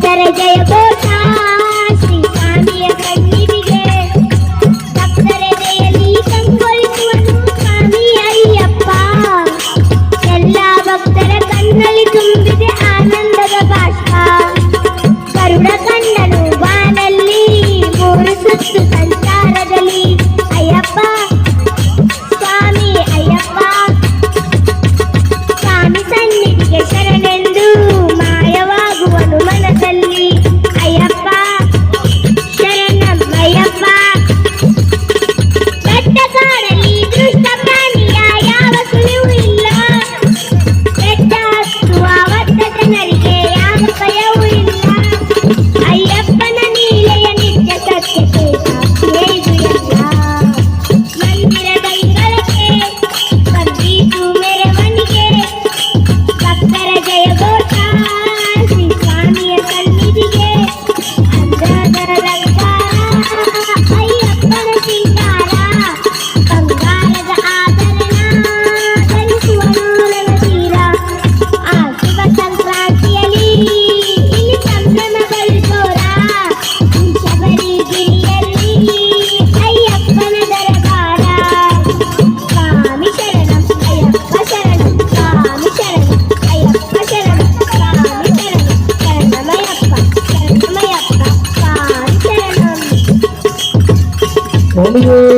ಭಕ್ತರ ಜಯ ಘೋಷ ಶ್ರೀ ಸ್ವಾಮಿಯ ಕಣ್ಣಿಗೆ ಭಕ್ತರ ಜಯಲಿ ಕಂಗೊಳಿಸುವನು ಸ್ವಾಮಿ ಅಯ್ಯಪ್ಪ. ಎಲ್ಲ ಭಕ್ತರ ಕಣ್ಣಲ್ಲಿ ತುಂಬಿದೆ ಆನಂದದ ಬಾಷ್ಪ. ಗರುಡ ಕಂಡನು ಬಾನಲ್ಲಿ ಮೂರು ಸುತ್ತು ಸಂಚಾರದಲ್ಲಿ ಅಯ್ಯಪ್ಪ ಸ್ವಾಮಿ ಅಯ್ಯಪ್ಪ. ಸ್ವಾಮಿ ಸನ್ನಿಧಿಗೆ ಶರಣೆಂದು ಮಾಯವಾಗುವನು ಮನದಲ್ಲಿ ಅಯ್ಯಪ್ಪ ಶರಣಂ ಅಯ್ಯಪ್ಪ. ಬೆಟ್ಟ ಕಾಡಲಿ ದುಷ್ಟ ಪ್ರಾಣಿಯ ಯಾವ ಸುಳಿವು ಇಲ್ಲ. ಬೆಟ್ಟ ಹತ್ತುವ ಒದ್ದ ಜನರಿಗೆ ಯಾವ ಭಯವೂ ಇಲ್ಲ. ಅಯ್ಯಪ್ಪನ ನೀಲೆಯ ನಿತ್ಯ ಸತ್ಯತೆ ಸಾಕ್ಷಿಯೇ ಇದು ಎಲ್ಲ. ಮಂದಿರದ ಅಂಗಳಕ್ಕೆ ಬಂದೀತು ಮೆರವಣಿಗೆ ಭಕ್ತರ ಜಯ ಘೋಷ ಶ್ರೀ ಸ್ವಾಮಿಯ ಸನ್ನಿಧಿಗೆ. ಅಂದದ ಅಲಂಕಾರ ಅಯ್ಯಪ್ಪನ ಸಿಂಗಾರ ಬಂಗಾರದ ಆಭರಣ ಧರಿಸುವನು ರಣಧೀರ. ಆ ಶುಭ ಸಂಕ್ರಾಂತಿಯಲ್ಲಿ ಇಲ್ಲಿ ಸಂಭ್ರಮಗಳು ಜೋರ. ಈ ಶಬರಿಗಿರಿಯಲ್ಲಿ ಅಯ್ಯಪ್ಪನ ದರಬಾರ. ಸ್ವಾಮಿ ಶರಣಂ ಅಯ್ಯಪ್ಪ ಶರಣಂ ಸ್ವಾಮಿ ಶರಣಂ ಅಯ್ಯಪ್ಪ ಶರಣಂ ಸ್ವಾಮಿ ಶರಣಂ ಶರಣಮಯ್ಯಪ್ಪ ಶರಣಮಯ್ಯಪ್ಪ ಸ್ವಾಮಿ ಶರಣಂ. ಸ್ವಾಮಿಯೇ